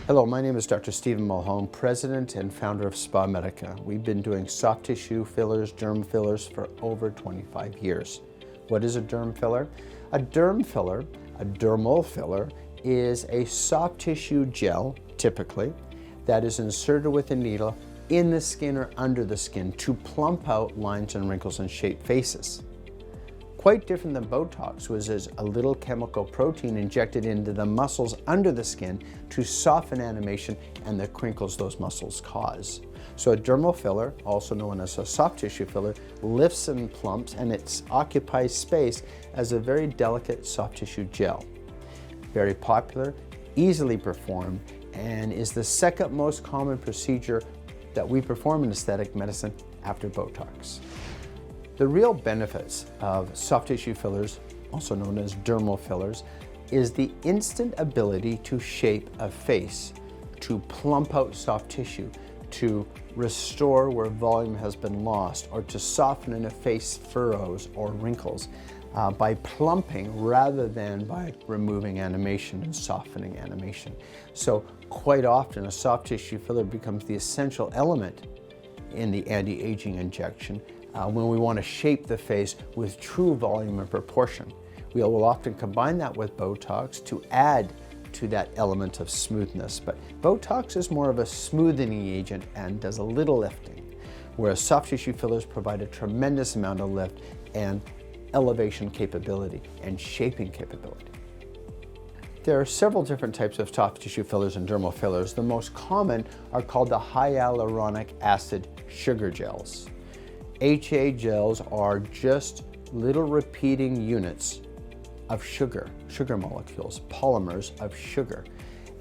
Hello, my name is Dr. Stephen Mulhone, President and founder of Spa Medica. We've been doing soft tissue fillers, derm fillers for over 25 years. What is a derm filler? A derm filler, a dermal filler, is a soft tissue gel, typically, that is inserted with a needle in the skin or under the skin to plump out lines and wrinkles and shape faces. Quite different than Botox, which is a little chemical protein injected into the muscles under the skin to soften animation and the crinkles those muscles cause. So a dermal filler, also known as a soft tissue filler, lifts and plumps, and it occupies space as a very delicate soft tissue gel. Very popular, easily performed, and is the second most common procedure that we perform in aesthetic medicine after Botox. The real benefits of soft tissue fillers, also known as dermal fillers, is the instant ability to shape a face, to plump out soft tissue, to restore where volume has been lost, or to soften in a face furrows or wrinkles by plumping rather than by removing animation and softening animation. So quite often a soft tissue filler becomes the essential element in the anti-aging injection when we want to shape the face with true volume and proportion. We will often combine that with Botox to add to that element of smoothness, but Botox is more of a smoothing agent and does a little lifting, whereas soft tissue fillers provide a tremendous amount of lift and elevation capability and shaping capability. There are several different types of soft tissue fillers and dermal fillers. The most common are called the hyaluronic acid sugar gels. HA gels are just little repeating units of sugar molecules, polymers of sugar.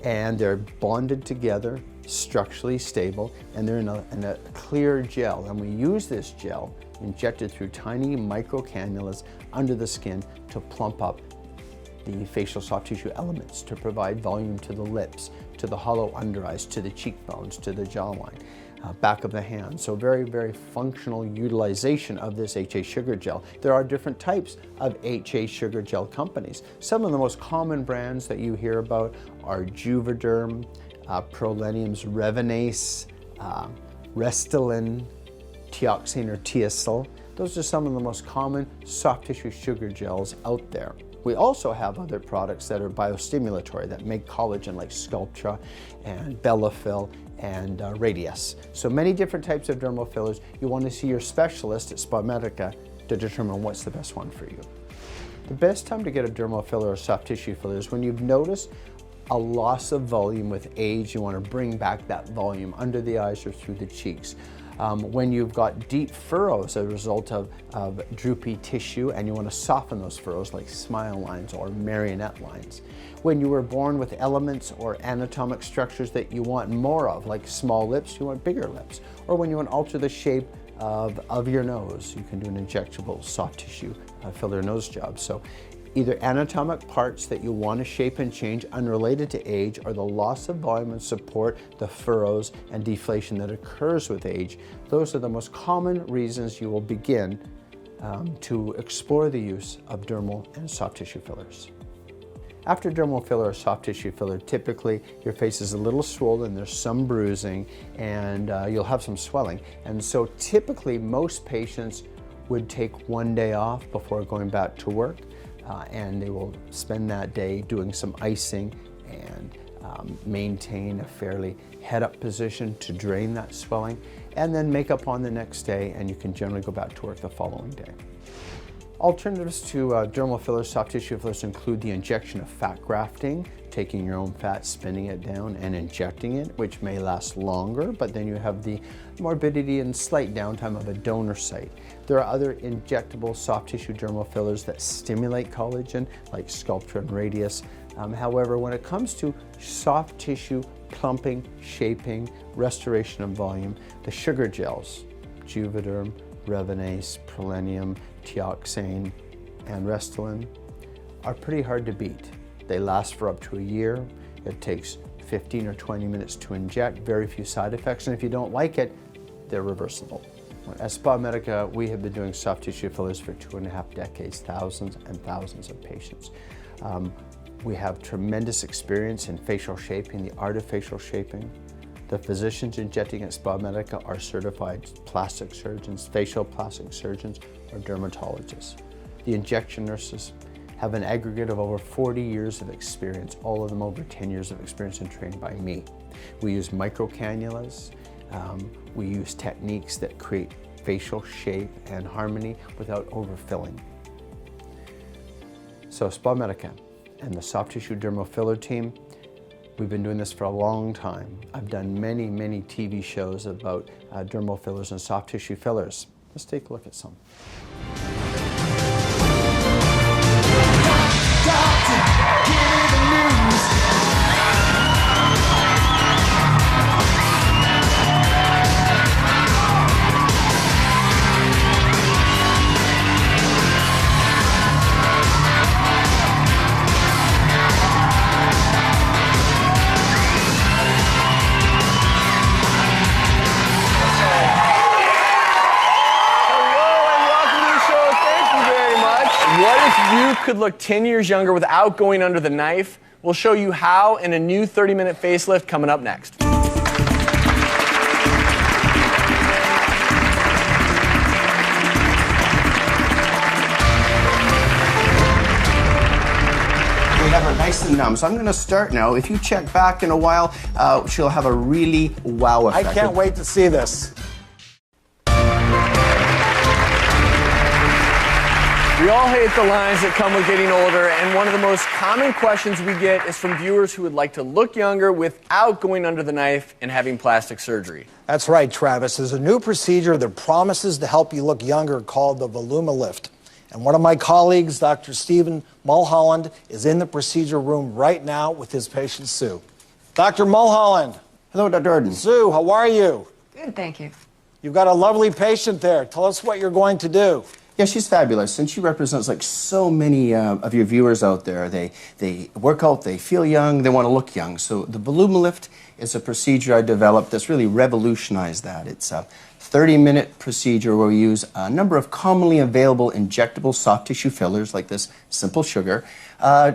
And they're bonded together, structurally stable, and they're in a clear gel. And we use this gel injected through tiny micro cannulas under the skin to plump up the facial soft tissue elements, to provide volume to the lips, to the hollow under eyes, to the cheekbones, to the jawline, back of the hand. So very, very functional utilization of this HA sugar gel. There are different types of HA sugar gel companies. Some of the most common brands that you hear about are Juvederm, Prolenium's Revanase, Restylane, Teoxane or Teosyl. Those are some of the most common soft tissue sugar gels out there. We also have other products that are biostimulatory that make collagen, like Sculptra and Bellafill and Radius. So many different types of dermal fillers. You want to see your specialist at Spa Medica to determine what's the best one for you. The best time to get a dermal filler or soft tissue filler is when you've noticed a loss of volume with age. You want to bring back that volume under the eyes or through the cheeks. When you've got deep furrows as a result of droopy tissue and you want to soften those furrows like smile lines or marionette lines. When you were born with elements or anatomic structures that you want more of, like small lips, you want bigger lips. Or when you want to alter the shape of your nose, you can do an injectable soft tissue filler nose job. So either anatomic parts that you want to shape and change unrelated to age, or the loss of volume and support the furrows and deflation that occurs with age. Those are the most common reasons you will begin to explore the use of dermal and soft tissue fillers. After dermal filler or soft tissue filler, typically your face is a little swollen, there's some bruising, and you'll have some swelling. And so typically most patients would take one day off before going back to work. And they will spend that day doing some icing and maintain a fairly head-up position to drain that swelling, and then make up on the next day, and you can generally go back to work the following day. Alternatives to dermal fillers, soft tissue fillers include the injection of fat grafting, taking your own fat, spinning it down and injecting it, which may last longer, but then you have the morbidity and slight downtime of a donor site. There are other injectable soft tissue dermal fillers that stimulate collagen, like Sculptra and Radius. However, when it comes to soft tissue plumping, shaping, restoration of volume, the sugar gels, Juvederm, Revanase, Prolenium, Teoxane, and Restylane, are pretty hard to beat. They last for up to a year. It takes 15 or 20 minutes to inject, very few side effects, and if you don't like it, they're reversible. At Spa Medica, we have been doing soft tissue fillers for 2.5 decades, thousands and thousands of patients. We have tremendous experience in facial shaping, the art of facial shaping. The physicians injecting at SpaMedica are certified plastic surgeons, facial plastic surgeons, or dermatologists. The injection nurses have an aggregate of over 40 years of experience, all of them over 10 years of experience and trained by me. We use micro cannulas. We use techniques that create facial shape and harmony without overfilling. So SpaMedica and the soft tissue dermal filler team, we've been doing this for a long time. I've done many, many TV shows about dermal fillers and soft tissue fillers. Let's take a look at some. You could look 10 years younger without going under the knife. We'll show you how in a new 30-minute facelift coming up next. We have her nice and numb. So I'm going to start now. If you check back in a while, she'll have a really wow effect. I can't wait to see this. We all hate the lines that come with getting older, and one of the most common questions we get is from viewers who would like to look younger without going under the knife and having plastic surgery. That's right, Travis. There's a new procedure that promises to help you look younger called the Volumilift. And one of my colleagues, Dr. Stephen Mulholland, is in the procedure room right now with his patient, Sue. Dr. Mulholland. Hello, Dr. Arden. Sue, how are you? Good, thank you. You've got a lovely patient there. Tell us what you're going to do. Yeah, she's fabulous, and she represents like so many of your viewers out there. They work out, they feel young, they want to look young. So the Volumilift is a procedure I developed that's really revolutionized that. It's a 30-minute procedure where we use a number of commonly available injectable soft tissue fillers, like this simple sugar,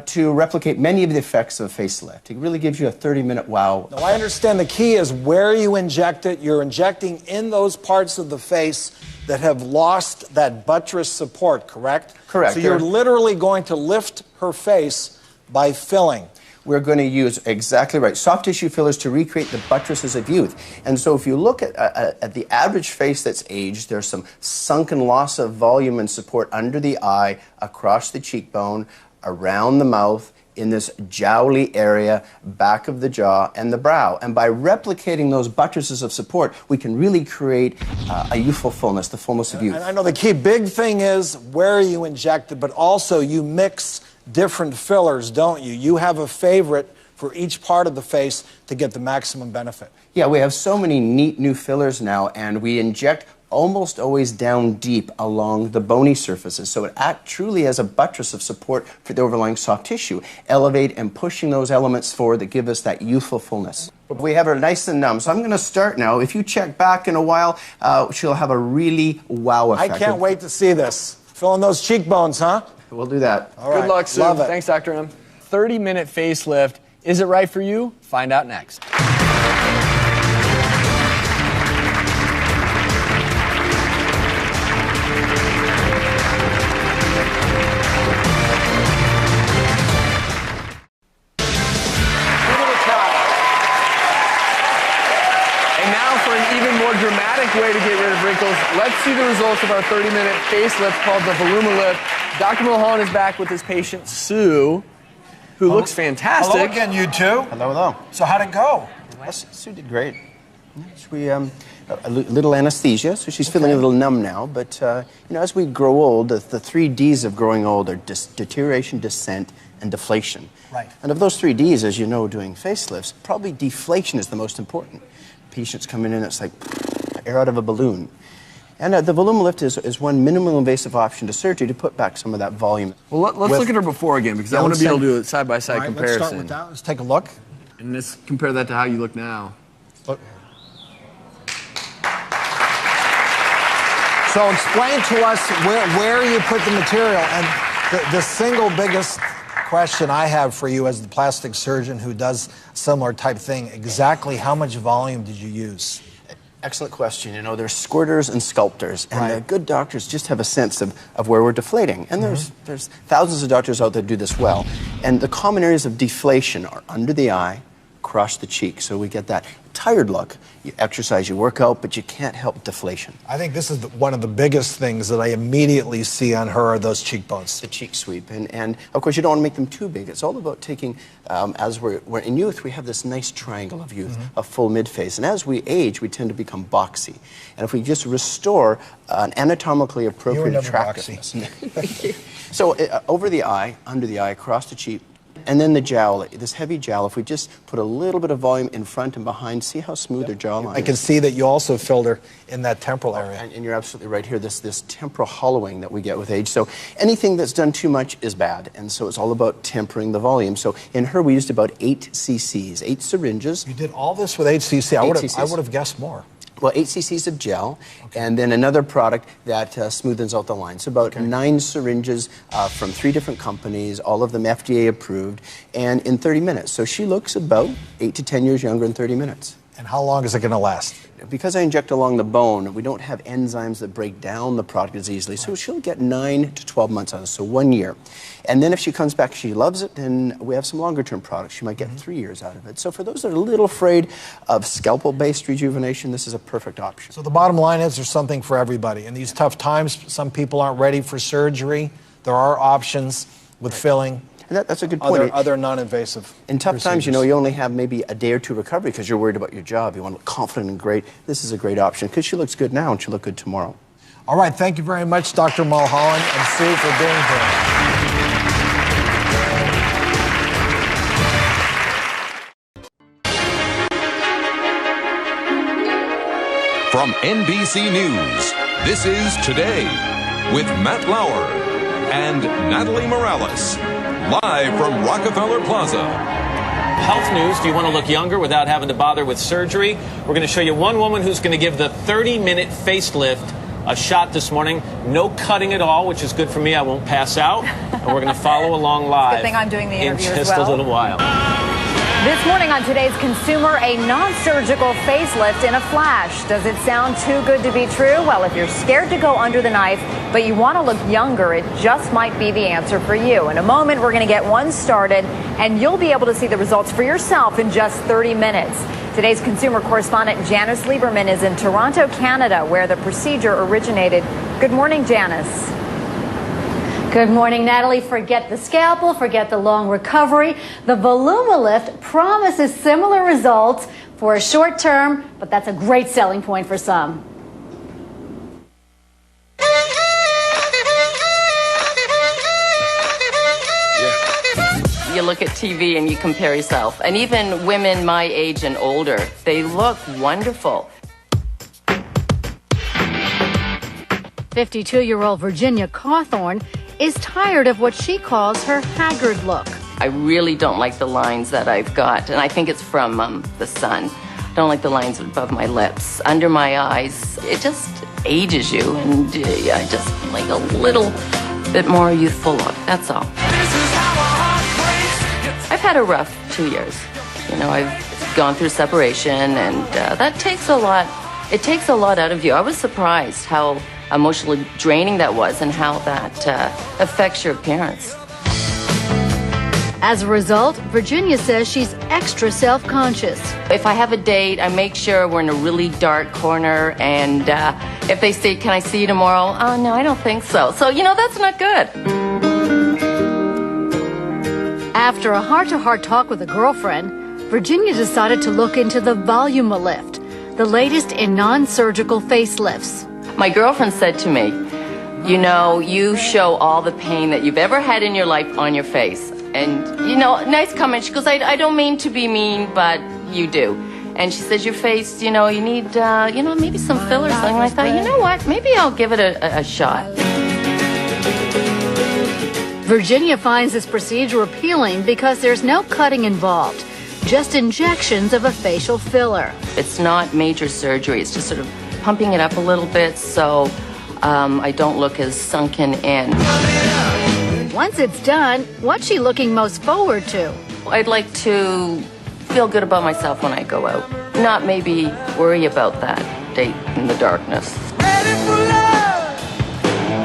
to replicate many of the effects of a facelift. It really gives you a 30-minute wow. Now, I understand the key is where you inject it. You're injecting in those parts of the face that have lost that buttress support, correct? Correct. So you're literally going to lift her face by filling. We're going to use, exactly right, soft tissue fillers to recreate the buttresses of youth. And so if you look at the average face that's aged, there's some sunken loss of volume and support under the eye, across the cheekbone, around the mouth, in this jowly area, back of the jaw, and the brow. And by replicating those buttresses of support, we can really create a youthful fullness, the fullness of youth. And I know the key big thing is where you inject it, but also you mix different fillers, don't you? You have a favorite for each part of the face to get the maximum benefit. Yeah, we have so many neat new fillers now, and we inject almost always down deep along the bony surfaces. So it truly has a buttress of support for the overlying soft tissue, elevate and pushing those elements forward that give us that youthful fullness. We have her nice and numb. So I'm going to start now. If you check back in a while, she'll have a really wow effect. I can't wait to see this. Filling those cheekbones, huh? We'll do that. All right. Good luck, Sue. Love it. Thanks, Dr. M. 30-minute facelift. Is it right for you? Find out next. Dramatic way to get rid of wrinkles. Let's see the results of our 30-minute facelift called the Volumilift. Dr. Mulholland is back with his patient, Sue, who looks fantastic. Hello again, you two. Hello, hello. So how'd it go? Sue did great. We a little anesthesia, so she's feeling a little numb now. But you know, as we grow old, the 3 Ds of growing old are deterioration, descent, and deflation. Right. And of those 3 Ds, as you know, doing facelifts, probably deflation is the most important. Patients coming in, it's like air out of a balloon. And the Volumilift is one minimally invasive option to surgery to put back some of that volume. Well, let's look at her before again, because I want to be able to do a side-by-side comparison. Let's start with that. Let's take a look. And let's compare that to how you look now. Look. So explain to us where you put the material. And the single biggest question I have for you as the plastic surgeon who does a similar type thing, exactly how much volume did you use? Excellent question. You know, there's squirters and sculptors, and Right. the good doctors just have a sense of where we're deflating. And there's thousands of doctors out there that do this well. And the common areas of deflation are under the eye, across the cheek. So we get that tired look. You exercise, you work out, but you can't help deflation. I think this is one of the biggest things that I immediately see on her are those cheekbones. The cheek sweep. And of course, you don't want to make them too big. It's all about taking, as we're in youth, we have this nice triangle of youth, a full mid-face. And as we age, we tend to become boxy. And if we just restore an anatomically appropriate attractiveness. So over the eye, under the eye, across the cheek, and then the jowl, this heavy jowl, if we just put a little bit of volume in front and behind, see how smooth their jawline is. I can see that you also filled her in that temporal area. And you're absolutely right here, this temporal hollowing that we get with age. So anything that's done too much is bad. And so it's all about tempering the volume. So in her, we used about 8 cc's, 8 syringes. You did all this with HCC. I would have guessed more. Well, 8 cc's of gel, and then another product that smoothens out the line. So about 9 syringes from 3 different companies, all of them FDA approved, and in 30 minutes. So she looks about 8 to 10 years younger in 30 minutes. And how long is it going to last? Because I inject along the bone, we don't have enzymes that break down the product as easily. So she'll get 9 to 12 months out of it, so 1 year. And then if she comes back, she loves it, then we have some longer term products. She might get 3 years out of it. So for those that are a little afraid of scalpel-based rejuvenation, this is a perfect option. So the bottom line is there's something for everybody. In these tough times, some people aren't ready for surgery. There are options with filling. And that's a good point. Other non-invasive In tough procedures. times, you know, you only have maybe a day or two recovery because you're worried about your job. You want to look confident and great. This is a great option because she looks good now and she'll look good tomorrow. All right, thank you very much, Dr. Mulholland and Sue, for being here. From NBC News, this is Today with Matt Lauer and Natalie Morales, live from Rockefeller Plaza. Health news. Do you want to look younger without having to bother with surgery? We're going to show you one woman who's going to give the 30-minute facelift a shot this morning. No cutting at all, which is good for me. I won't pass out. And we're going to follow along live. Good thing I'm doing the interview in as just well. a little while. This morning on Today's Consumer, a non-surgical facelift in a flash. Does it sound too good to be true? Well, if you're scared to go under the knife, but you want to look younger, it just might be the answer for you. In a moment, we're going to get one started, and you'll be able to see the results for yourself in just 30 minutes. Today's consumer correspondent Janice Lieberman is in Toronto, Canada, where the procedure originated. Good morning, Janice. Good morning, Natalie. Forget the scalpel, forget the long recovery. The Volumilift promises similar results for a short term, but that's a great selling point for some. You look at TV and you compare yourself. And even women my age and older, they look wonderful. 52-year-old Virginia Cawthorn is tired of what she calls her haggard look. I really don't like the lines that I've got, and I think it's from the sun. I don't like the lines above my lips, under my eyes. It just ages you, and I just like a little bit more youthful look, that's all. I've had a rough 2 years. You know, I've gone through separation, and that takes a lot. It takes a lot out of you. I was surprised how emotionally draining that was and how that affects your appearance. As a result, Virginia says she's extra self-conscious. If I have a date, I make sure we're in a really dark corner, and if they say, "Can I see you tomorrow?" Oh, no, I don't think so. So, you know, that's not good. After a heart-to-heart talk with a girlfriend, Virginia decided to look into the Volumilift, the latest in non-surgical facelifts. My girlfriend said to me, "You know, you show all the pain that you've ever had in your life on your face." And, you know, nice comment. She goes, I don't mean to be mean, but you do. And she says, your face, you know, you need, you know, maybe some fillers. And I thought, you know what, maybe I'll give it a shot. Virginia finds this procedure appealing because there's no cutting involved, just injections of a facial filler. It's not major surgery. It's just sort of pumping it up a little bit so I don't look as sunken in. Once it's done, what's she looking most forward to? I'd like to feel good about myself when I go out. Not maybe worry about that date in the darkness. Ready for love.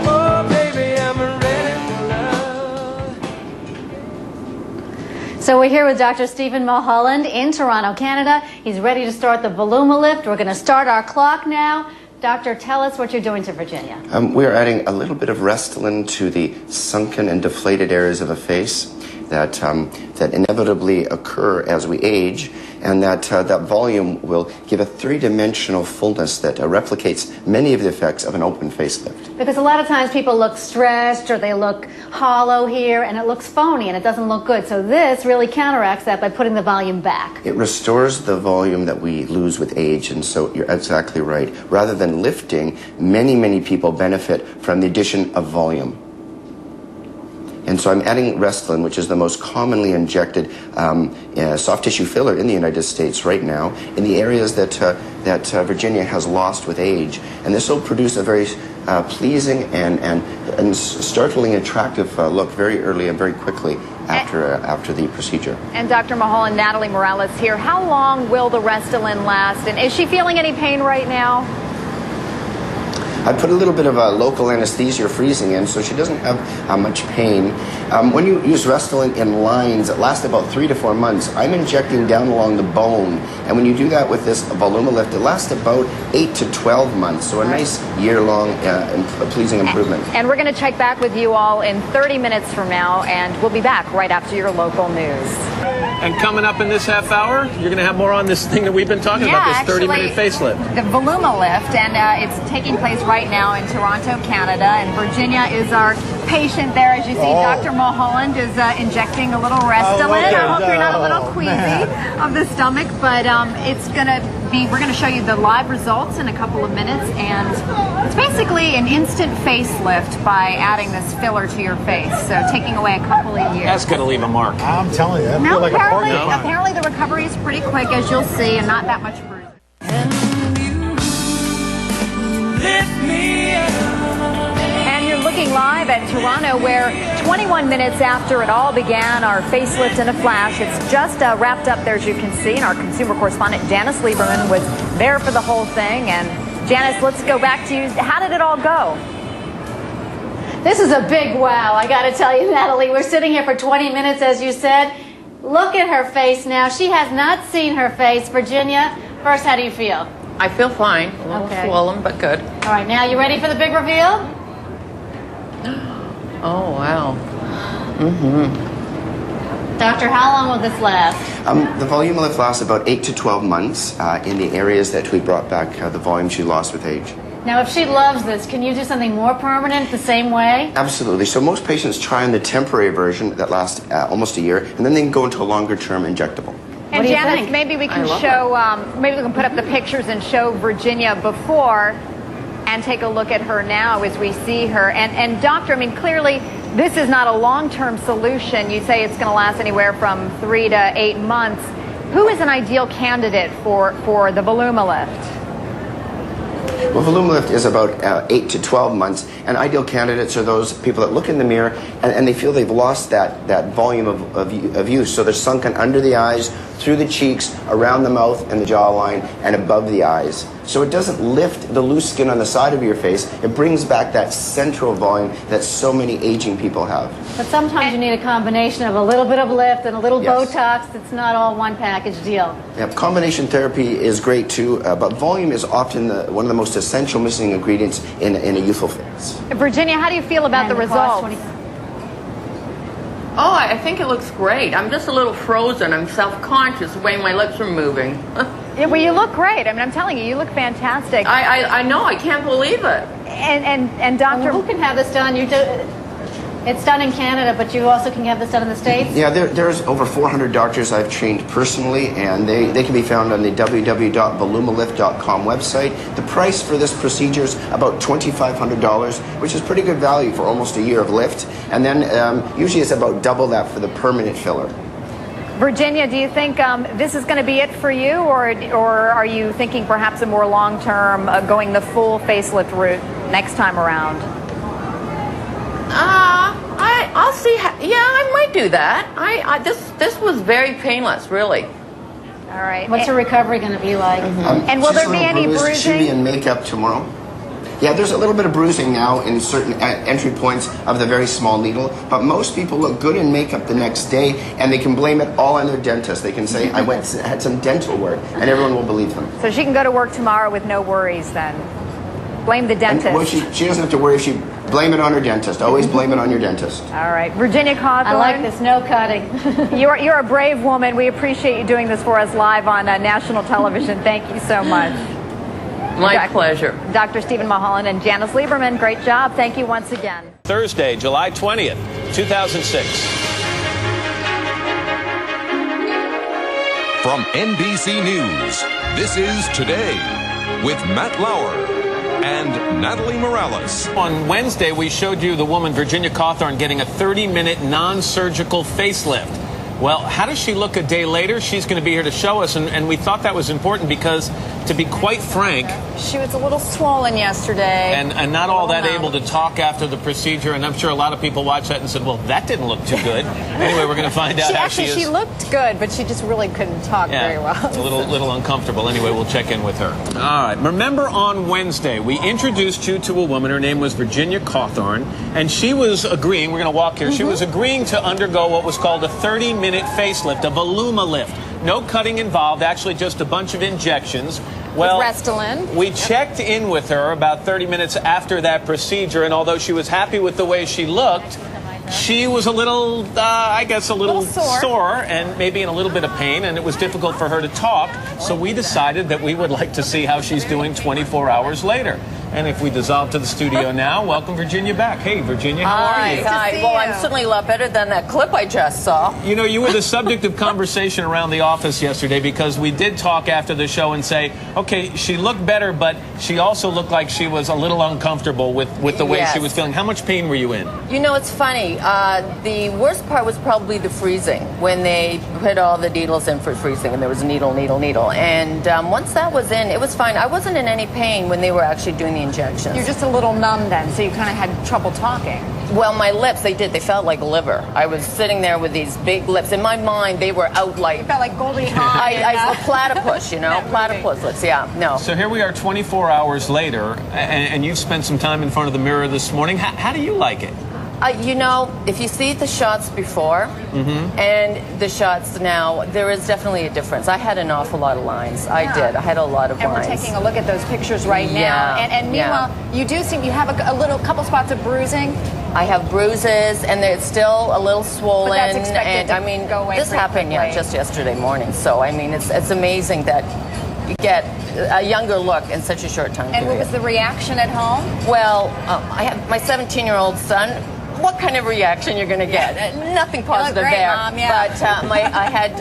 Oh, baby, I'm ready for love. So we're here with Dr. Stephen Mulholland in Toronto, Canada. He's ready to start the Volumilift. We're going to start our clock now. Doctor, tell us what you're doing to Virginia. We are adding a little bit of Restylane to the sunken and deflated areas of a face that inevitably occur as we age, and that volume will give a three-dimensional fullness that replicates many of the effects of an open facelift. Because a lot of times people look stressed or they look hollow here and it looks phony and it doesn't look good. So this really counteracts that by putting the volume back. It restores the volume that we lose with age, and so you're exactly right. Rather than lifting, many people benefit from the addition of volume. And so I'm adding Restylane, which is the most commonly injected soft tissue filler in the United States right now, in the areas that Virginia has lost with age. And this will produce a very pleasing and startlingly attractive look very early and very quickly after the procedure. And Dr. Mulholland, Natalie Morales here. How long will the Restylane last? And is she feeling any pain right now? I put a little bit of a local anesthesia or freezing in, so she doesn't have much pain. When you use Restylane in lines that last about 3 to 4 months, I'm injecting down along the bone. And when you do that with this Volumilift, it lasts about 8 to 12 months, so a nice year-long pleasing improvement. And we're going to check back with you all in 30 minutes from now, and we'll be back right after your local news. And coming up in this half hour, you're going to have more on this thing that we've been talking about, this 30-minute facelift. The Volumilift, and it's taking place right now in Toronto, Canada, and Virginia is our patient there. As you see, Dr. Mulholland is injecting a little Restylane. I hope you're not a little queasy of the stomach, but we're going to show you the live results in a couple of minutes, and it's basically an instant facelift by adding this filler to your face, so taking away a couple of years. That's going to leave a mark. I'm telling you, I No, feel like apparently the recovery is pretty quick, as you'll see, and not that much bruising. And you're looking live at Toronto, where 21 minutes after it all began, our facelift in a flash. It's just wrapped up there, as you can see, and our consumer correspondent Janice Lieberman was there for the whole thing. And Janice, let's go back to you. How did it all go? This is a big wow, I got to tell you, Natalie. We're sitting here for 20 minutes, as you said. Look at her face now. She has not seen her face. Virginia, first, how do you feel? I feel fine. A little swollen, but good. All right, now you ready for the big reveal? Oh, wow. Doctor, how long will this last? The Volumilift lasts about 8 to 12 months in the areas that we brought back the volume she lost with age. Now, if she loves this, can you do something more permanent the same way? Absolutely. So most patients try on the temporary version that lasts almost a year, and then they can go into a longer-term injectable. And Janice, maybe we can show, maybe we can put up the pictures and show Virginia before and take a look at her now as we see her. And doctor, I mean, clearly this is not a long-term solution. You say it's going to last anywhere from 3 to 8 months. Who is an ideal candidate for the Volumilift? Well, Volumilift is about 8 to 12 months, and ideal candidates are those people that look in the mirror and they feel they've lost that volume of use. So they're sunken under the eyes, through the cheeks, around the mouth and the jawline, and above the eyes. So it doesn't lift the loose skin on the side of your face. It brings back that central volume that so many aging people have. But sometimes you need a combination of a little bit of lift and a little Botox. It's not all one package deal. Yeah, combination therapy is great too, but volume is often one of the most essential missing ingredients in a youthful face. Virginia, how do you feel about the results? Oh, I think it looks great. I'm just a little frozen. I'm self-conscious the way my lips are moving. Yeah, well, you look great. I mean, I'm telling you, you look fantastic. I know. I can't believe it. And doctor, who can have this done? It's done in Canada, but you also can have this done in the States? Yeah, there's over 400 doctors I've trained personally, and they can be found on the www.volumilift.com website. The price for this procedure is about $2,500, which is pretty good value for almost a year of lift. And then usually it's about double that for the permanent filler. Virginia, do you think this is going to be it for you, or are you thinking perhaps a more long-term going the full facelift route next time around? I'll see. Yeah, I might do that. This was very painless, really. All right. What's her recovery going to be like? And will there be any bruising? She'll be in makeup tomorrow. Yeah, there's a little bit of bruising now in certain entry points of the very small needle, but most people look good in makeup the next day, and they can blame it all on their dentist. They can say, I had some dental work, and everyone will believe them. So she can go to work tomorrow with no worries then. Blame the dentist. And, well, she doesn't have to worry if she blame it on her dentist. Always blame it on your dentist. All right. Virginia Cawthorn. I like this, no cutting. You're a brave woman. We appreciate you doing this for us live on national television. Thank you so much. My pleasure. Dr. Stephen Mulholland and Janice Lieberman, great job. Thank you once again. Thursday, July 20th, 2006. From NBC News, this is Today with Matt Lauer and Natalie Morales. On Wednesday, we showed you the woman, Virginia Cawthorn, getting a 30-minute non-surgical facelift. Well, how does she look a day later? She's going to be here to show us, and we thought that was important because, to be quite frank, she was a little swollen yesterday. And not all that able to talk after the procedure, and I'm sure a lot of people watched that and said, well, that didn't look too good. Anyway, we're going to find out how she is. She looked good, but she just really couldn't talk very well. It's a little uncomfortable. Anyway, we'll check in with her. All right. Remember on Wednesday, we introduced you to a woman. Her name was Virginia Cawthorn, and she was agreeing, we're going to walk here, she was agreeing to undergo what was called a 30-minute facelift, a voluma lift. No cutting involved, actually just a bunch of injections. Well, Restylane. We checked in with her about 30 minutes after that procedure, and although she was happy with the way she looked, she was a little, I guess, a little sore and maybe in a little bit of pain, and it was difficult for her to talk. So we decided that we would like to see how she's doing 24 hours later. And if we dissolve to the studio now, welcome Virginia back. Hey, Virginia, how are you? Hi. Well, I'm certainly a lot better than that clip I just saw. You know, you were the subject of conversation around the office yesterday because we did talk after the show and say, okay, she looked better, but she also looked like she was a little uncomfortable with the way she was feeling. How much pain were you in? You know, it's funny. The worst part was probably the freezing, when they put all the needles in for freezing, and there was a needle. And once that was in, it was fine. I wasn't in any pain when they were actually doing the injections. You're just a little numb then, so you kind of had trouble talking. Well, my lips, they felt like liver. I was sitting there with these big lips. In my mind, they were out like... You felt like Goldie Hawn. I platypus, you know, platypus lips, no. So here we are 24 hours later, and you've spent some time in front of the mirror this morning. How do you like it? You know, if you see the shots before and the shots now, there is definitely a difference. I had an awful lot of lines. I did. I had a lot of lines. And we're taking a look at those pictures right now. And meanwhile, you do seem, you have a couple spots of bruising. I have bruises, and it's still a little swollen. But that's expected and to go away this happened just yesterday morning. So I mean, it's amazing that you get a younger look in such a short time period. And what was the reaction at home? Well, I have my 17-year-old son. What kind of reaction you're going to get? Nothing positive great, there. Mom, yeah. But I had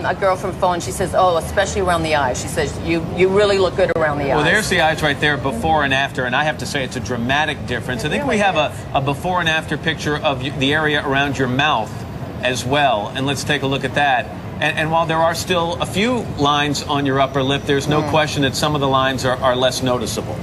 a girl from phone. She says, "Oh, especially around the eyes." She says, "You really look good around the eyes." Well, there's the eyes right there, before and after, and I have to say it's a dramatic difference. I think we have a before and after picture of the area around your mouth as well, and let's take a look at that. And while there are still a few lines on your upper lip, there's no question that some of the lines are less noticeable.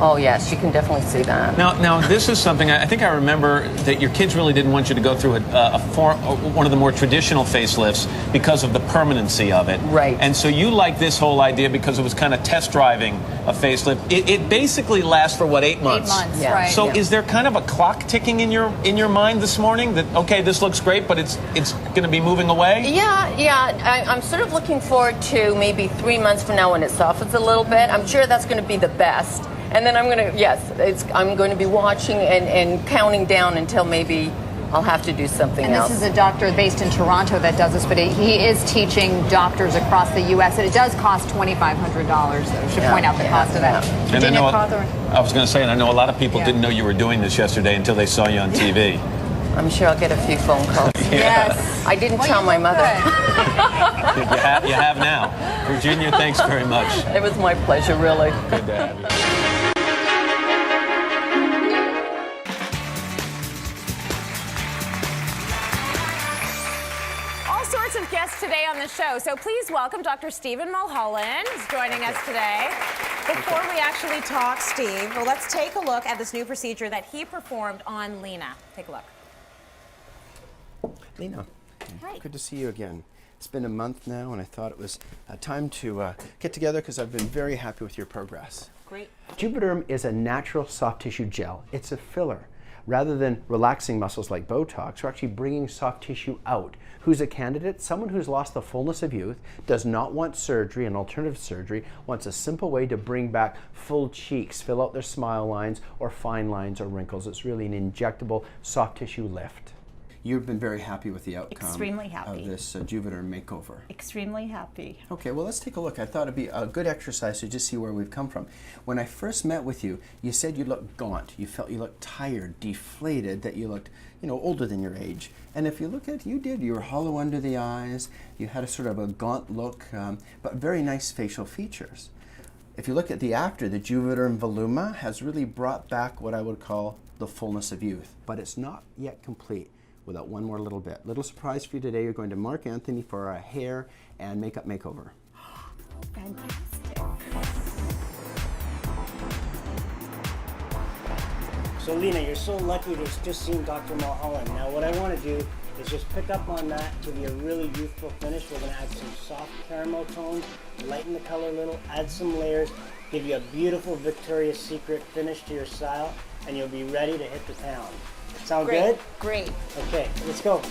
Oh, yes, you can definitely see that. Now this is something I think I remember that your kids really didn't want you to go through one of the more traditional facelifts because of the permanency of it. Right. And so you like this whole idea because it was kind of test driving a facelift. It basically lasts for, what, 8 months? 8 months, right. So is there kind of a clock ticking in your mind this morning that, okay, this looks great, but it's going to be moving away? Yeah. I'm sort of looking forward to maybe 3 months from now when it softens a little bit. I'm sure that's going to be the best. And then I'm going to be watching and counting down until maybe I'll have to do something else. And this is a doctor based in Toronto that does this, but he is teaching doctors across the U.S. and it does cost $2,500, though. I should point out the cost of that. And I was going to say, and I know a lot of people didn't know you were doing this yesterday until they saw you on TV. I'm sure I'll get a few phone calls. Yes. I didn't tell my mother. You have now. Virginia, thanks very much. It was my pleasure, really. Good to have you. Of guests today on the show. So please welcome Dr. Stephen Mulholland, who's joining us today. Before we actually talk, Steve, well, let's take a look at this new procedure that he performed on Lena. Take a look. Lena, Hi. good to see you again. It's been a month now, and I thought it was time to get together because I've been very happy with your progress. Great. Juvederm is a natural soft tissue gel. It's a filler. Rather than relaxing muscles like Botox, we're actually bringing soft tissue out. Who's a candidate? Someone who's lost the fullness of youth, does not want surgery, an alternative surgery, wants a simple way to bring back full cheeks, fill out their smile lines or fine lines or wrinkles. It's really an injectable soft tissue lift. You've been very happy with the outcome Extremely happy. of this Juvederm makeover. Extremely happy. Okay, well, let's take a look. I thought it'd be a good exercise to just see where we've come from. When I first met with you, you said you looked gaunt. You felt you looked tired, deflated, that you looked, older than your age. And if you look at, you did. You were hollow under the eyes. You had a sort of a gaunt look, but very nice facial features. If you look at the after, the Juvederm Voluma has really brought back what I would call the fullness of youth. But it's not yet complete without one more little bit. Little surprise for you today. You're going to Mark Anthony for a hair and makeup makeover. Fantastic. So Lena, you're so lucky to have just seen Dr. Mulholland. Now what I want to do is just pick up on that, give you a really youthful finish. We're going to add some soft caramel tones, lighten the color a little, add some layers, give you a beautiful Victoria's Secret finish to your style, and you'll be ready to hit the town. Sound good? Great. Okay, let's go.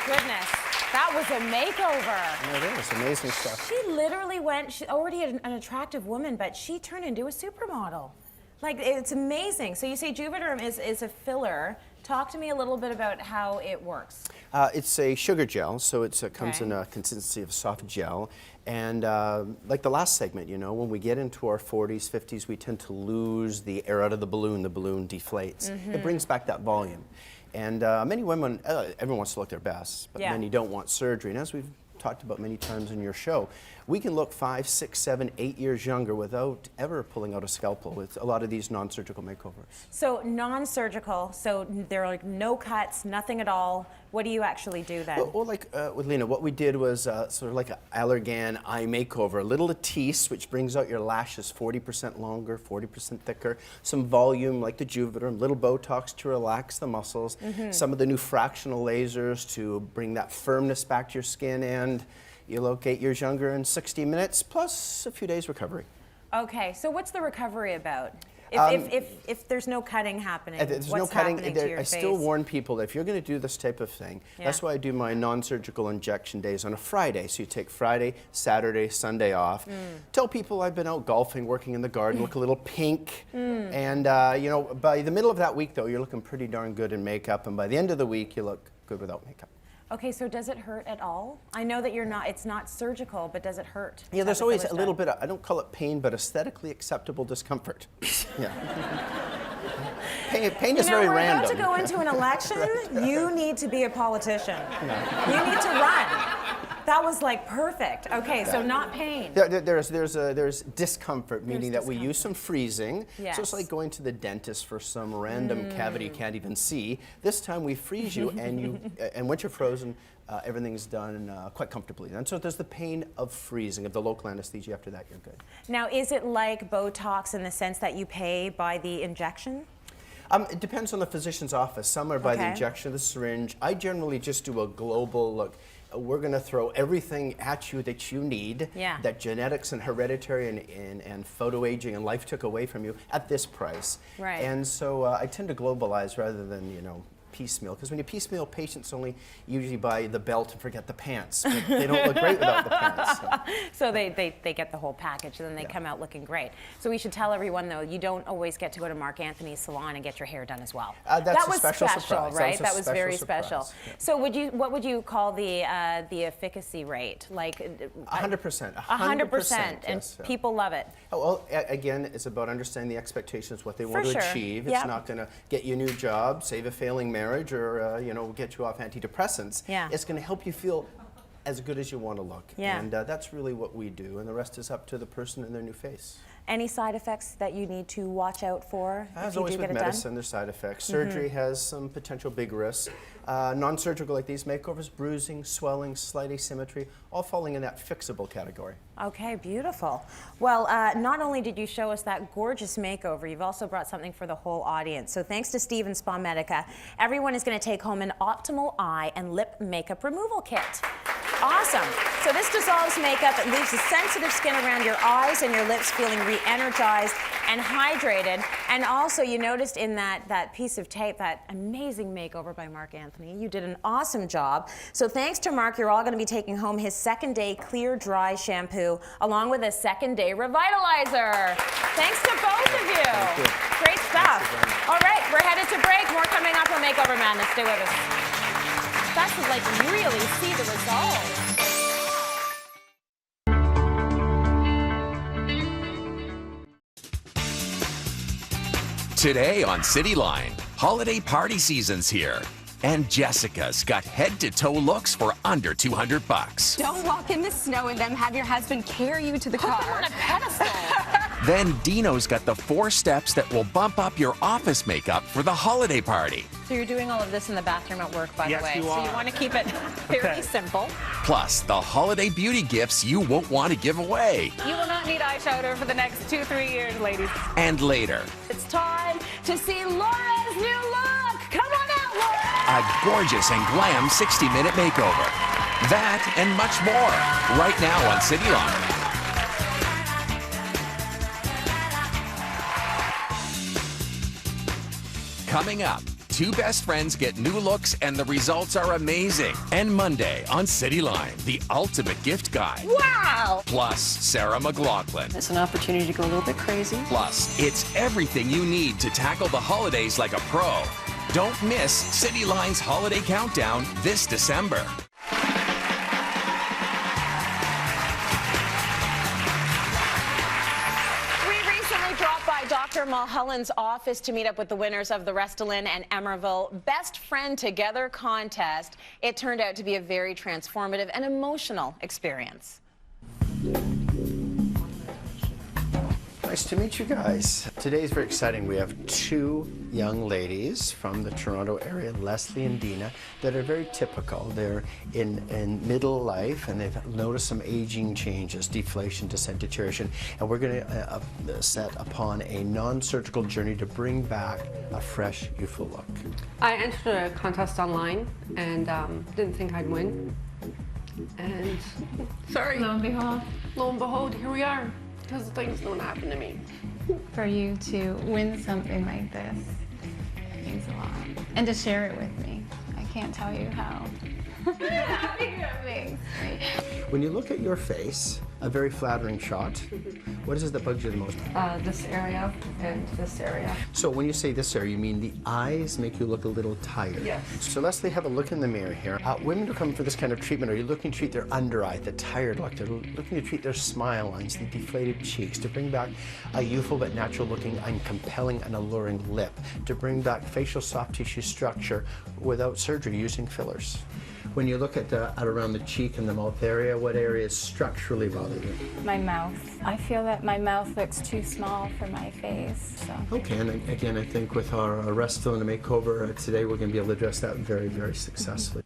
Goodness, that was a makeover. It is amazing stuff. She literally went, she already an attractive woman, but she turned into a supermodel. Like, it's amazing. So you say Juvederm is a filler. Talk to me a little bit about how it works. It's a sugar gel, so it comes in a consistency of soft gel. And like the last segment, when we get into our 40s, 50s, we tend to lose the air out of the balloon deflates. It brings back that volume. And many women, everyone wants to look their best, but many don't want surgery. And as we've talked about many times in your show, we can look 5, 6, 7, 8 years younger without ever pulling out a scalpel with a lot of these non-surgical makeovers. So non-surgical, so there are like no cuts, nothing at all. What do you actually do then? Well, like with Lena, what we did was sort of like an Allergan eye makeover. A little Latisse, which brings out your lashes 40% longer, 40% thicker. Some volume, like the Juvederm, little Botox to relax the muscles. Some of the new fractional lasers to bring that firmness back to your skin, and you look 8 years younger in 60 minutes, plus a few days recovery. Okay, so what's the recovery about? If there's no cutting happening, there's what's no cutting. happening to your I face? still warn people that if you're going to do this type of thing, that's why I do my non-surgical injection days on a Friday. So you take Friday, Saturday, Sunday off. Tell people I've been out golfing, working in the garden, look a little pink. And by the middle of that week, though, you're looking pretty darn good in makeup. And by the end of the week, you look good without makeup. Okay, so does it hurt at all? I know that it's not surgical, but does it hurt? Yeah, there's always a little bit of, I don't call it pain, but aesthetically acceptable discomfort. Yeah. Pain is very random. We're about to go into an election. You need to be a politician. You need to run. That was like perfect. Okay, so not pain. There's discomfort, meaning that we use some freezing. Yes. So it's like going to the dentist for some random cavity you can't even see. This time we freeze you, and once you're frozen, everything's done quite comfortably. And so there's the pain of freezing, of the local anesthesia. After that, you're good. Now, is it like Botox in the sense that you pay by the injection? It depends on the physician's office. Some are by the injection of the syringe. I generally just do a global look. We're going to throw everything at you that you need, that genetics and hereditary and photo aging and life took away from you at this price. Right. And so I tend to globalize rather than, piecemeal, because when you piecemeal, patients only usually buy the belt and forget the pants. But they don't look great without the pants. So they get the whole package, and then they come out looking great. So we should tell everyone, though, you don't always get to go to Mark Anthony's salon and get your hair done as well. That was special surprise. Right? That was very surprise. special. Yeah. So what would you call the efficacy rate? Like 100%. 100%, and yes, people love it. Oh, well, again, it's about understanding the expectations, what they want For to sure. achieve. Yep. It's not going to get you a new job, save a failing marriage, or get you off antidepressants. Yeah. It's going to help you feel as good as you want to look. Yeah. And that's really what we do, and the rest is up to the person and their new face. Any side effects that you need to watch out for if As you always do with get it medicine, done? there's side effects. Surgery has some potential big risks. Non-surgical like these makeovers, bruising, swelling, slight asymmetry, all falling in that fixable category. Okay, beautiful. Well, not only did you show us that gorgeous makeover, you've also brought something for the whole audience. So thanks to Steve and Spa Medica, everyone is going to take home an optimal eye and lip makeup removal kit. Awesome. So this dissolves makeup. It leaves the sensitive skin around your eyes and your lips feeling re-energized and hydrated. And also, you noticed in that piece of tape, that amazing makeover by Mark Anthony. You did an awesome job. So thanks to Mark, you're all going to be taking home his second day clear dry shampoo along with a second day revitalizer. Thanks to both of you. Thank you. Great stuff. All right, we're headed to break. More coming up on Makeover Madness. Stay with us. That's to like really see the results. Today on Cityline, holiday party season's here. And Jessica's got head-to-toe looks for under $200. Don't walk in the snow in them. Have your husband carry you to the car. Put them on a pedestal. Then Dino's got the 4 steps that will bump up your office makeup for the holiday party. So you're doing all of this in the bathroom at work, by Yes, the way. you So are. you want to keep it fairly simple. Plus, the holiday beauty gifts you won't want to give away. You will not need eyeshadow for the next 2-3 years, ladies. And later, It's time to see Laura's new look. Come on out, Laura. a gorgeous and glam 60-minute makeover. That and much more, right now on Cityline. Coming up, 2 best friends get new looks and the results are amazing. And Monday on Cityline, the ultimate gift guide. Wow. Plus, Sarah McLachlan. It's an opportunity to go a little bit crazy. Plus, it's everything you need to tackle the holidays like a pro. Don't miss Cityline's Holiday Countdown this December. We recently dropped by Dr. Mulholland's office to meet up with the winners of the Restylane and Emerville Best Friend Together contest. It turned out to be a very transformative and emotional experience. Nice to meet you guys. Today is very exciting. We have 2 young ladies from the Toronto area, Leslie and Dina, that are very typical. They're in middle life and they've noticed some aging changes, deflation, descent, deterioration, and we're going to set upon a non-surgical journey to bring back a fresh, youthful look. I entered a contest online and didn't think I'd win. And sorry. Lo and behold, here we are. Because things don't happen to me. For you to win something like this, it means a lot. And to share it with me. I can't tell you how happy it makes me. When you look at your face, a very flattering shot, what is it that bugs you the most? This area and this area. So when you say this area, you mean the eyes make you look a little tired? Yes. So Leslie, have a look in the mirror here. Women who come for this kind of treatment, are you looking to treat their under eye, the tired look? They're looking to treat their smile lines, the deflated cheeks, to bring back a youthful but natural looking and compelling and alluring lip, to bring back facial soft tissue structure without surgery using fillers. When you look at around the cheek and the mouth area, what areas structurally bother you? My mouth. I feel that my mouth looks too small for my face. So. Okay, and again, I think with our Restylane makeover today, we're going to be able to address that very, very successfully.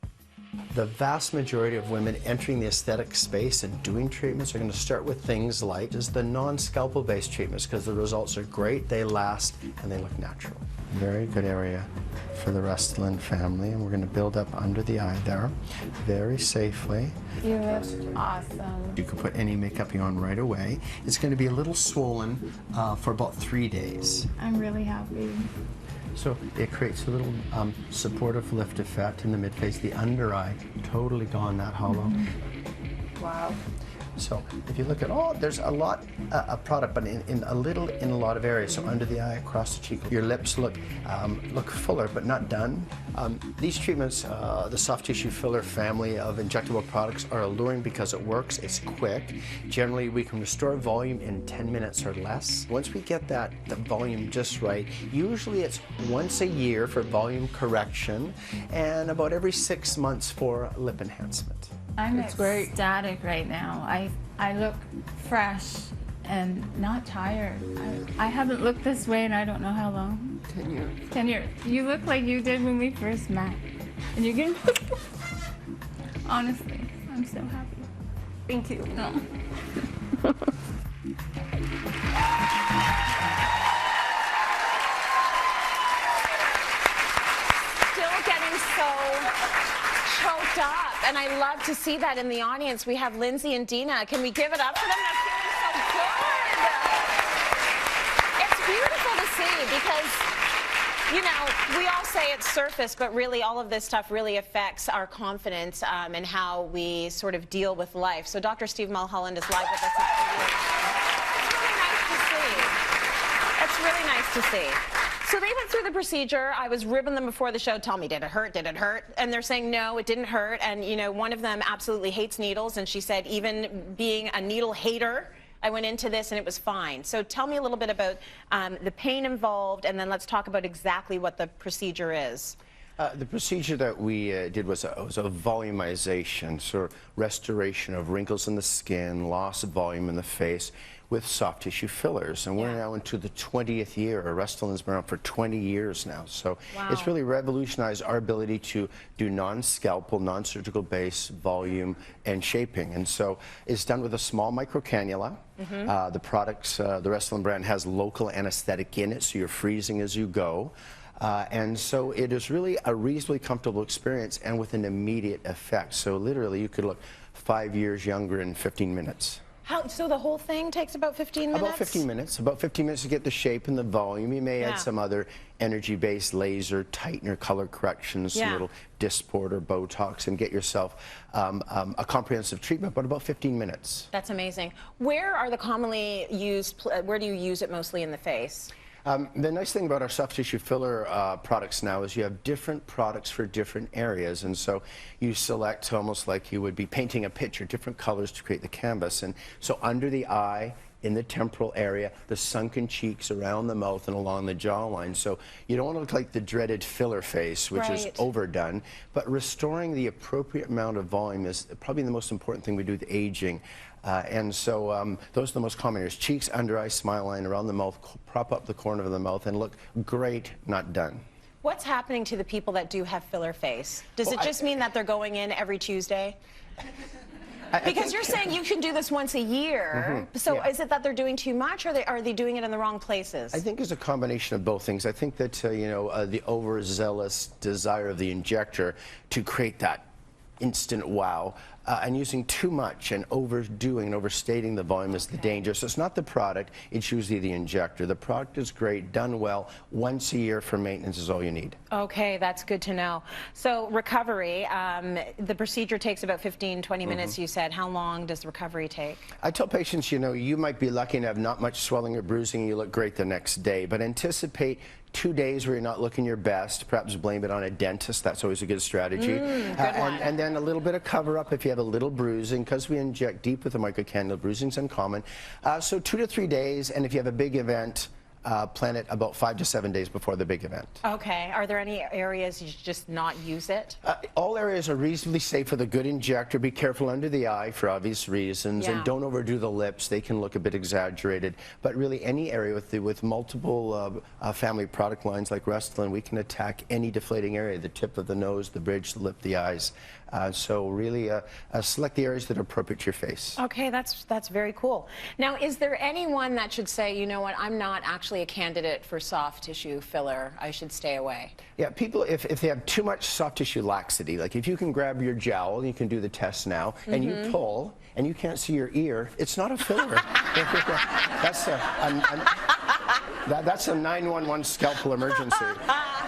The vast majority of women entering the aesthetic space and doing treatments are going to start with things like just the non-scalpel based treatments, because the results are great, they last, and they look natural. Very good area for the Restylane family, and we're going to build up under the eye there very safely. You look awesome. You can put any makeup you on right away. It's going to be a little swollen for about 3 days. I'm really happy. So it creates a little supportive lift effect in the midface. The under eye, totally gone, that hollow. Wow. So if you look at there's a lot of product, but in a lot of areas. So under the eye, across the cheek, your lips look fuller, but not done. These treatments, the soft tissue filler family of injectable products, are alluring because it works. It's quick. Generally, we can restore volume in 10 minutes or less. Once we get the volume just right, usually it's once a year for volume correction, and about every 6 months for lip enhancement. I'm ecstatic right now. I look fresh and not tired. I haven't looked this way in I don't know how long. 10 years. 10 years. You look like you did when we first met. And you can... Honestly, I'm so happy. Thank you. Still getting so choked up. And I love to see that in the audience. We have Lindsay and Dina. Can we give it up for them? They're feeling so good. It's beautiful to see because, you know, we all say it's surface, but really all of this stuff really affects our confidence and how we sort of deal with life. So Dr. Steve Mulholland is live with us. It's really nice to see. It's really nice to see. So they went through the procedure. I was ribbing them before the show. Tell me, did it hurt? Did it hurt? And they're saying, no, it didn't hurt. And, you know, one of them absolutely hates needles. And she said, even being a needle hater, I went into this and it was fine. So tell me a little bit about the pain involved, and then let's talk about exactly what the procedure is. The procedure that we did was a volumization, so restoration of wrinkles in the skin, loss of volume in the face, with soft tissue fillers. And we're now into the 20th year. Restylane been around for 20 years now. So it's really revolutionized our ability to do non-scalpel, non-surgical base volume and shaping. And so it's done with a small micro cannula. The products, the Restylane brand has local anesthetic in it, so you're freezing as you go. And so it is really a reasonably comfortable experience and with an immediate effect. So literally you could look 5 years younger in 15 minutes. So the whole thing takes about 15 minutes? About 15 minutes. About 15 minutes to get the shape and the volume. You may add some other energy-based laser, tightener, color corrections, a little Dysport or Botox, and get yourself a comprehensive treatment, but about 15 minutes. That's amazing. Where are the commonly used, where do you use it mostly in the face? The nice thing about our soft tissue filler products now is you have different products for different areas, and so you select almost like you would be painting a picture, different colors to create the canvas. And so under the eye, in the temporal area, the sunken cheeks, around the mouth, and along the jawline. So you don't want to look like the dreaded filler face, which is overdone, but restoring the appropriate amount of volume is probably the most important thing we do with aging. And so those are the most common areas: cheeks, under eye, smile line, around the mouth, prop up the corner of the mouth, and look great, not done. What's happening to the people that do have filler face? Does it just mean that they're going in every Tuesday? Because you're saying you can do this once a year. So is it that they're doing too much, or are they doing it in the wrong places? I think it's a combination of both things. I think that, you know, the overzealous desire of the injector to create that instant wow, and using too much and overdoing and overstating the volume is the danger. So it's not the product, it's usually the injector. The product is great, done well, once a year for maintenance is all you need. Okay, that's good to know. So recovery, the procedure takes about 15-20 minutes, you said. How long does recovery take? I tell patients, you know, you might be lucky and have not much swelling or bruising and you look great the next day, but anticipate 2 days where you're not looking your best. Perhaps blame it on a dentist. That's always a good strategy. And then a little bit of cover up if you have a little bruising, because we inject deep with the microcannula. Bruising's uncommon. So 2 to 3 days, and if you have a big event, plan it about 5 to 7 days before the big event. Okay. Are there any areas you just not use it? All areas are reasonably safe with a good injector. Be careful under the eye for obvious reasons, and don't overdo the lips. They can look a bit exaggerated. But really, any area with multiple family product lines like Restylane, we can attack any deflating area: the tip of the nose, the bridge, the lip, the eyes. So really, select the areas that are appropriate to your face. Okay, that's very cool. Now, is there anyone that should say, you know what, I'm not actually a candidate for soft tissue filler, I should stay away? Yeah, people, if they have too much soft tissue laxity, like if you can grab your jowl, you can do the test now, and you pull, and you can't see your ear, it's not a filler. That's That's a 911 scalpel emergency.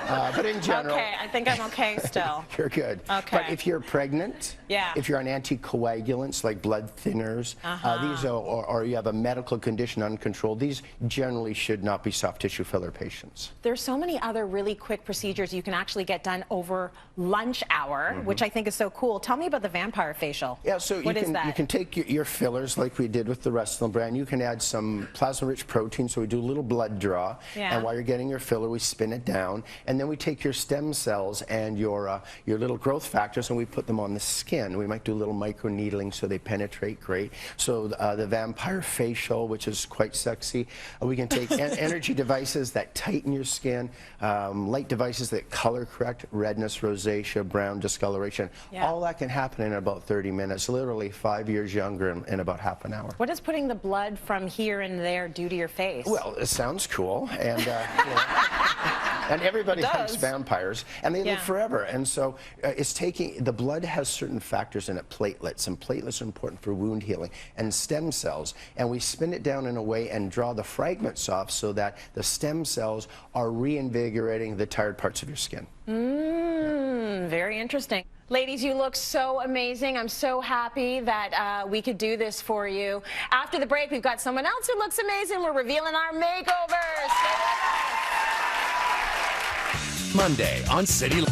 But in general... Okay, I think I'm okay still. You're good. Okay. But if you're pregnant, yeah. if you're on anticoagulants like blood thinners, these are, or you have a medical condition uncontrolled, these generally should not be soft tissue filler patients. There's so many other really quick procedures you can actually get done over lunch hour, which I think is so cool. Tell me about the vampire facial. Yeah, so you can take your fillers like we did with the rest of the brand. You can add some plasma-rich protein, so we do a little blood draw. Yeah. And while you're getting your filler, we spin it down, and then we take your stem cells and your little growth factors, and we put them on the skin. We might do a little micro needling so they penetrate great. So the vampire facial, which is quite sexy. We can take energy devices that tighten your skin, light devices that color correct redness, rosacea, brown discoloration. Yeah. All that can happen in about 30 minutes, literally 5 years younger in about half an hour. What does putting the blood from here and there do to your face? Well, it sounds cool, and you know, and everybody likes vampires, and they live forever. And so it's taking, the blood has certain factors in it, platelets, and platelets are important for wound healing, and stem cells. And we spin it down in a way and draw the fragments off so that the stem cells are reinvigorating the tired parts of your skin. Very interesting. Ladies, you look so amazing. I'm so happy that we could do this for you. After the break, we've got someone else who looks amazing. We're revealing our makeovers. Monday on City.